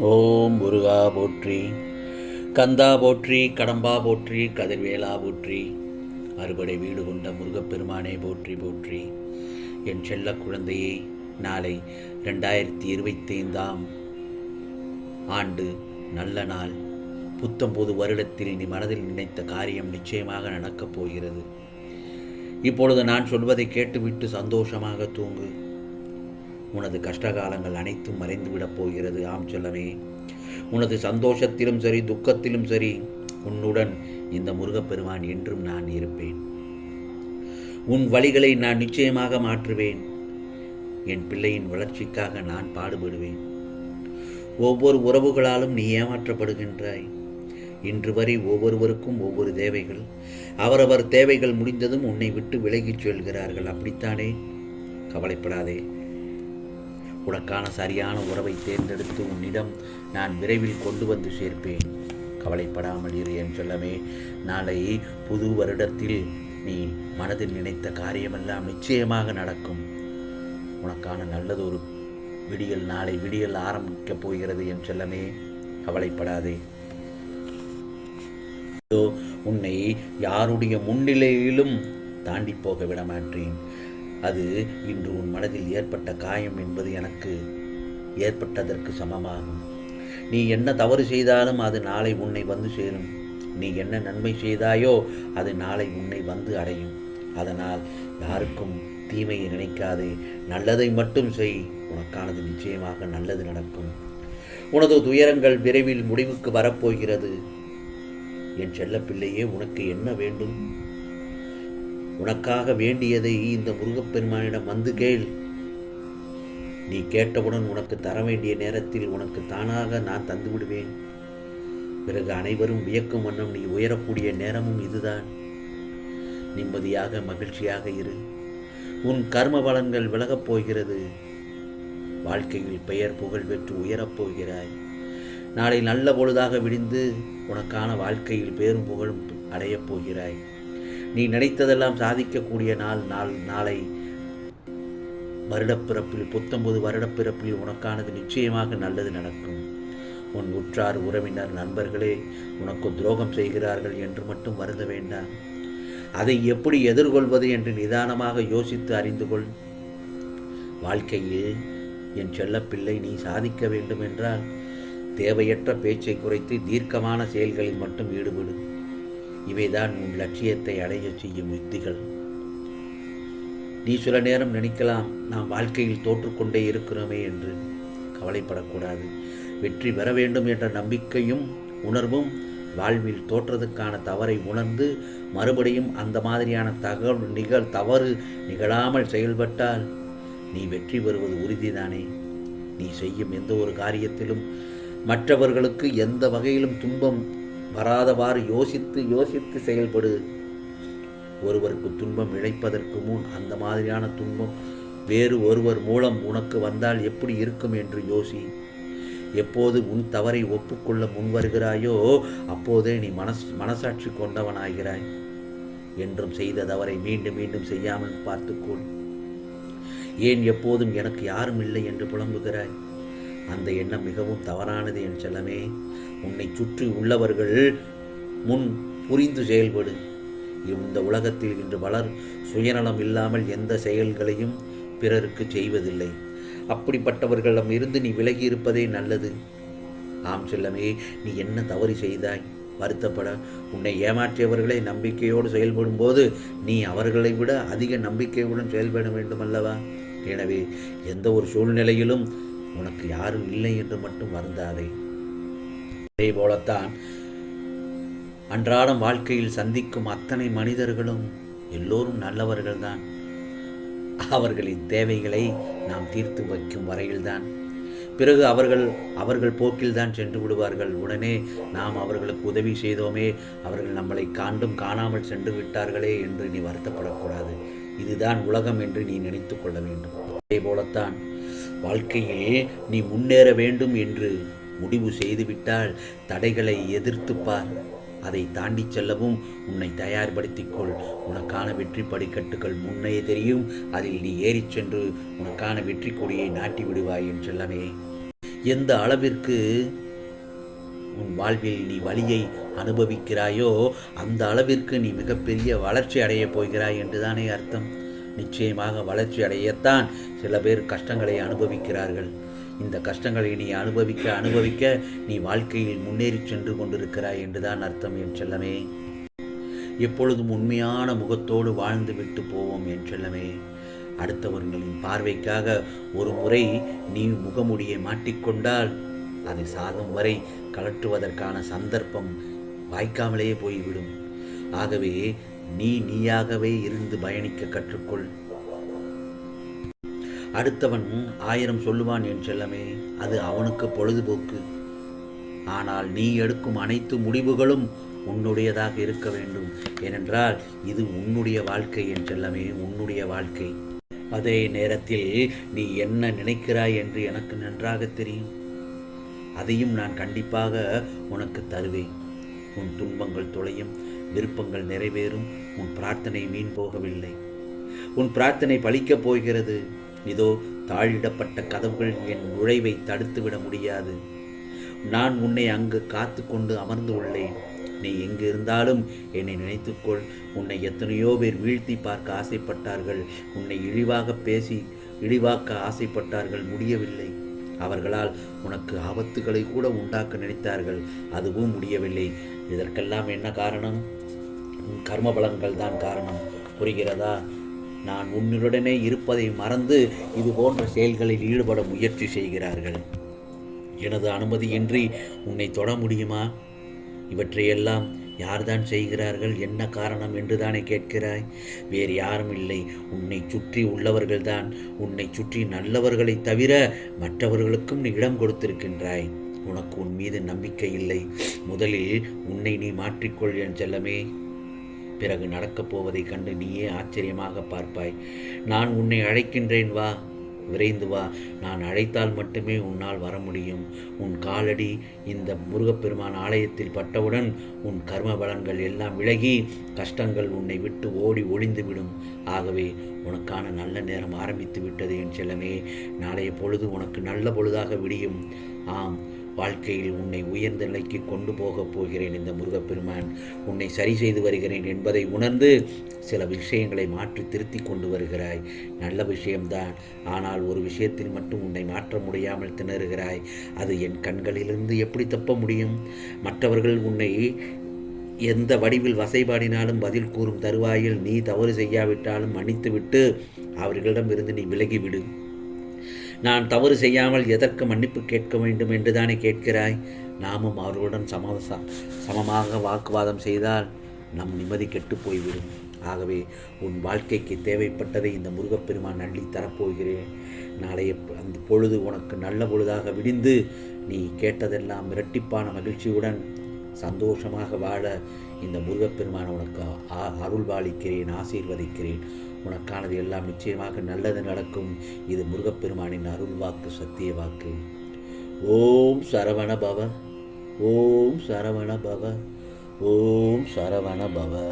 ஓம் முருகா போற்றி, கந்தா போற்றி, கடம்பா போற்றி, கதிர்வேலா போற்றி, அறுபடை வீடு கொண்ட முருகப்பெருமானே போற்றி போற்றி. என் செல்ல குழந்தையே, நாளை 2025ஆம் ஆண்டு நல்ல நாள். புத்தம்புது வருடத்தில் நீ மனதில் நினைத்த காரியம் நிச்சயமாக நடக்கப் போகிறது. இப்பொழுது நான் சொல்வதை கேட்டுவிட்டு சந்தோஷமாக தூங்கு. உனது கஷ்டகாலங்கள் அனைத்தும் மறைந்துவிடப் போகிறது. ஆம் செல்லமே, உனது சந்தோஷத்திலும் சரி துக்கத்திலும் சரி உன்னுடன் இந்த முருகப்பெருமான் என்றும் நான் இருப்பேன். உன் வழிகளை நான் நிச்சயமாக மாற்றுவேன். என் பிள்ளையின் வளர்ச்சிக்காக நான் பாடுபடுவேன். ஒவ்வொரு உறவுகளாலும் நீ ஏமாற்றப்படுகின்றாய். இன்று வரை ஒவ்வொருவருக்கும் ஒவ்வொரு தேவைகள். அவரவர் தேவைகள் முடிந்ததும் உன்னை விட்டு விலகிச் செல்கிறார்கள். அப்படித்தானே? கவலைப்படாதே. உனக்கான சரியான உறவை தேர்ந்தெடுத்து உன்னிடம் நான் விரைவில் கொண்டு வந்து சேர்ப்பேன். கவலைப்படாமல் இரு என் செல்லமே. நாளை புது வருடத்தில் நீ மனதில் நினைத்த காரியமெல்லாம் நிச்சயமாக நடக்கும். உனக்கான நல்லதொரு விடியல் நாளை விடியல் ஆரம்பிக்கப் போகிறது என் செல்லமே. கவலைப்படாதே. உன்னை யாருடைய முன்னிலையிலும் தாண்டி போக விட மாட்டேன். அது இன்று உன் மனதில் ஏற்பட்ட காயம் என்பது எனக்கு ஏற்பட்டதற்கு சமமாகும். நீ என்ன தவறு செய்தாலும் அது நாளை உன்னை வந்து சேரும். நீ என்ன நன்மை செய்தாயோ அது நாளை உன்னை வந்து அடையும். அதனால் யாருக்கும் தீமையை நினைக்காதே, நல்லதை மட்டும் செய். உனக்கானது நிச்சயமாக நல்லது நடக்கும். உனது துயரங்கள் விரைவில் முடிவுக்கு வரப்போகிறது. என் செல்லப்பிள்ளையே, உனக்கு என்ன வேண்டும்? உனக்காக வேண்டியதை இந்த முருகப்பெருமானிடம் வந்து கேள். நீ கேட்டவுடன் உனக்கு தர வேண்டிய நேரத்தில் உனக்கு தானாக நான் தந்து விடுவேன். பிறகு அனைவரும் வியக்கும் வண்ணம் நீ உயரக்கூடிய நேரமும் இதுதான். நிம்மதியாக மகிழ்ச்சியாக இரு. உன் கர்ம பலன்கள் விலகப் போகிறது. வாழ்க்கையில் பெயர் புகழ் பெற்று உயரப் போகிறாய். நாளை நல்ல பொழுதாக விடிந்து உனக்கான வாழ்க்கையில் பேரும் புகழும் அடையப் போகிறாய். நீ நினைத்ததெல்லாம் சாதிக்கக்கூடிய நாளை வருடப்பிறப்பில், புத்தம்பது வருடப்பிறப்பில் உனக்கானது நிச்சயமாக நல்லது நடக்கும். உன் உற்றார் உறவினர் நண்பர்களே உனக்கு துரோகம் செய்கிறார்கள் என்று மட்டும் வருந்த வேண்டாம். அதை எப்படி எதிர்கொள்வது என்று நிதானமாக யோசித்து அறிந்து கொள். வாழ்க்கையில் என் செல்லப்பிள்ளை, நீ சாதிக்க வேண்டும் என்றால் தேவையற்ற பேச்சை குறைத்து தீர்க்கமான செயல்களில் மட்டும் ஈடுபடு. இவைதான் உன் லட்சியத்தை அடைய செய்யும் யுக்திகள். நீ சில நேரம் நினைக்கலாம், நாம் வாழ்க்கையில் தோற்றுக்கொண்டே இருக்கிறோமே என்று. கவலைப்படக்கூடாது. வெற்றி பெற வேண்டும் என்ற நம்பிக்கையும் உணர்வும் வாழ்வில் தோற்றதுக்கான தவறை உணர்ந்து மறுபடியும் அந்த மாதிரியான தவறு நிகழாமல் செயல்பட்டால் நீ வெற்றி பெறுவது உறுதிதானே. நீ செய்யும் எந்த ஒரு காரியத்திலும் மற்றவர்களுக்கு எந்த வகையிலும் துன்பம் வராதவாறு யோசித்து செயல்படு. ஒருவருக்கு துன்பம் இழைப்பதற்கு முன் அந்த மாதிரியான துன்பம் வேறு ஒருவர் மூலம் உனக்கு வந்தால் எப்படி இருக்கும் என்று யோசி. எப்போது உன் தவறை ஒப்புக்கொள்ள முன் வருகிறாயோ அப்போதே நீ மனசாட்சி கொண்டவனாகிறாய். என்றும் செய்த தவறை மீண்டும் மீண்டும் செய்யாமல் பார்த்துக்கொள். ஏன் எப்போதும் எனக்கு யாரும் இல்லை என்று புலம்புகிறாய்? அந்த எண்ணம் மிகவும் தவறானது என் செல்லமே. உன்னை சுற்றி உள்ளவர்கள் முன் புரிந்து செயல்படு. இந்த உலகத்தில் இன்று பலர் சுயநலம் இல்லாமல் எந்த செயல்களையும் பிறருக்கு செய்வதில்லை. அப்படிப்பட்டவர்களிடம் இருந்து நீ விலகி இருப்பதே நல்லது. ஆம் செல்லமே, நீ என்ன தவறு செய்தாய்? வருத்தப்பட. உன்னை ஏமாற்றியவர்களை நம்பிக்கையோடு செயல்படும் போது நீ அவர்களை விட அதிக நம்பிக்கையுடன் செயல்பட வேண்டும் அல்லவா? எனவே எந்த ஒரு சூழ்நிலையிலும் உனக்கு யாரும் இல்லை என்று மட்டும் வருந்தாதே. அதே போலத்தான் அன்றாடம் வாழ்க்கையில் சந்திக்கும் அத்தனை மனிதர்களும் எல்லோரும் நல்லவர்கள்தான். அவர்களின் தேவைகளை நாம் தீர்த்து வைக்கும் வரையில்தான். பிறகு அவர்கள் போக்கில்தான் சென்று விடுவார்கள். உடனே நாம் அவர்களுக்கு உதவி செய்தோமே, அவர்கள் நம்மளை காண்டும் காணாமல் சென்று விட்டார்களே என்று நீ வருத்தப்படக்கூடாது. இதுதான் உலகம் என்று நீ நினைத்து கொள்ள வேண்டும். அதே போலத்தான் வாழ்க்கையில் நீ முன்னேற வேண்டும் என்று முடிவு செய்துவிட்டால் தடைகளை எதிர்த்துப்பார். அதை தாண்டி செல்லவும் உன்னை தயார்படுத்திக்கொள். உனக்கான வெற்றி படிக்கட்டுகள் முன்னே தெரியும். அதில் நீ ஏறிச் சென்று உனக்கான வெற்றி கொடியை நாட்டி விடுவாய் என் செல்லமே. எந்த அளவிற்கு உன் வாழ்வில் நீ வலியை அனுபவிக்கிறாயோ அந்த அளவிற்கு நீ மிகப்பெரிய வளர்ச்சி அடையப் போகிறாய் என்றுதானே அர்த்தம். நிச்சயமாக வளர்ச்சி அடையத்தான் சில பேர் கஷ்டங்களை அனுபவிக்கிறார்கள். இந்த கஷ்டங்களை நீ அனுபவிக்க அனுபவிக்க நீ வாழ்க்கையில் முன்னேறி சென்று கொண்டிருக்கிறாய் என்றுதான் அர்த்தம் என் செல்லமே. எப்பொழுதும் உண்மையான முகத்தோடு வாழ்ந்து விட்டு போவோம் என் செல்லமே. அடுத்தவர்களின் பார்வைக்காக ஒரு முறை நீ முகமுடியை மாட்டிக்கொண்டால் அதை சாகும் வரை கலற்றுவதற்கான சந்தர்ப்பம் வாய்க்காமலேயே போய்விடும். ஆகவே நீயாகவே இருந்து பயணிக்க கற்றுக்கொள். அடுத்தவன் 1000 சொல்லுவான் என் செல்லமே, அது அவனுக்கு பொழுதுபோக்கு. ஆனால் நீ எடுக்கும் அனைத்து முடிவுகளும் உன்னுடையதாக இருக்க வேண்டும். ஏனென்றால் இது உன்னுடைய வாழ்க்கை என் செல்லமே, உன்னுடைய வாழ்க்கை. அதே நேரத்தில் நீ என்ன நினைக்கிறாய் என்று எனக்கு நன்றாக தெரியும். அதையும் நான் கண்டிப்பாக உனக்கு தருவேன். உன் துன்பங்கள் தொலையும், விருப்பங்கள் நிறைவேறும். உன் பிரார்த்தனை வீண் போகவில்லை. உன் பிரார்த்தனை பலிக்கப் போகிறது. இதோ தாழிடப்பட்ட கதவுகள் என் நுழைவை தடுத்துவிட முடியாது. நான் உன்னை அங்கு காத்து கொண்டு அமர்ந்து உள்ளேன். நீ எங்கு இருந்தாலும் என்னை நினைத்துக்கொள். உன்னை எத்தனையோ பேர் வீழ்த்தி பார்க்க ஆசைப்பட்டார்கள். உன்னை இழிவாக்க ஆசைப்பட்டார்கள், முடியவில்லை. அவர்களால் உனக்கு ஆபத்துகளை கூட உண்டாக்க நினைத்தார்கள், அதுவும் முடியவில்லை. இதற்கெல்லாம் என்ன காரணம்? கர்ம பலன்கள் தான் காரணம். புரிகிறதா? நான் உன்னுடனே இருப்பதை மறந்து இது போன்ற செயல்களில் ஈடுபட முயற்சி செய்கிறார்கள். எனது அனுமதியின்றி உன்னை தொட முடியுமா? இவற்றையெல்லாம் யார்தான் செய்கிறார்கள், என்ன காரணம் என்று தானே கேட்கிறாய்? வேறு யாரும் இல்லை, உன்னை சுற்றி உள்ளவர்கள்தான். உன்னை சுற்றி நல்லவர்களை தவிர மற்றவர்களுக்கும் நீ இடம் கொடுத்திருக்கின்றாய். உனக்கு உன் மீது நம்பிக்கை இல்லை. முதலில் உன்னை நீ மாற்றிக்கொள் என் செல்லமே. பிறகு நடக்கப் போவதைக் கண்டு நீயே ஆச்சரியமாக பார்ப்பாய். நான் உன்னை அழைக்கின்றேன், வா, விரைந்து வா. நான் அழைத்தால் மட்டுமே உன்னால் வர முடியும். உன் காலடி இந்த முருகப்பெருமான் ஆலயத்தில் பட்டவுடன் உன் கர்ம பலன்கள் எல்லாம் விலகி கஷ்டங்கள் உன்னை விட்டு ஓடி ஒளிந்துவிடும். ஆகவே உனக்கான நல்ல நேரம் ஆரம்பித்து விட்டது என் செல்லமே. நாளைய பொழுது உனக்கு நல்ல பொழுதாக விடியும். ஆம், வாழ்க்கையில் உன்னை உயர்ந்த நிலைக்கு கொண்டு போகப் போகிறேன் இந்த முருகப்பெருமான். உன்னை சரி செய்து வருகிறேன் என்பதை உணர்ந்து சில விஷயங்களை மாற்றி திருத்தி கொண்டு வருகிறாய். நல்ல விஷயம்தான். ஆனால் ஒரு விஷயத்தில் மட்டும் உன்னை மாற்ற முடியாமல் திணறுகிறாய். அது என் கண்களிலிருந்து எப்படி தப்ப முடியும்? மற்றவர்கள் உன்னை எந்த வடிவில் வசைபாடினாலும் பதில் கூறும் தருவாயில் நீ தவறு செய்யாவிட்டாலும் மன்னித்துவிட்டு அவர்களிடமிருந்து நீ விலகிவிடு. நான் தவறு செய்யாமல் எதற்கு மன்னிப்பு கேட்க வேண்டும் என்று தானே கேட்கிறாய்? நாமும் அவர்களுடன் சமமாக வாக்குவாதம் செய்தால் நம் நிம்மதி கெட்டு போய்விடும். ஆகவே உன் வாழ்க்கைக்கு தேவைப்பட்டதை இந்த முருகப்பெருமான் அள்ளி தரப்போகிறேன். நாளைய அந்த பொழுது உனக்கு நல்ல பொழுதாக விடிந்து நீ கேட்டதெல்லாம் இரட்டிப்பான மகிழ்ச்சியுடன் சந்தோஷமாக வாழ இந்த முருகப்பெருமான் உனக்கு அருள்பாலிக்கிறேன், ஆசீர்வதிக்கிறேன். உனக்கானது எல்லாம் நிச்சயமாக நல்லது நடக்கும். இது முருகப்பெருமானின் அருள் வாக்கு, சத்திய வாக்கு. ஓம் சரவண பவ, ஓம் சரவண பவ, ஓம் சரவண பவ.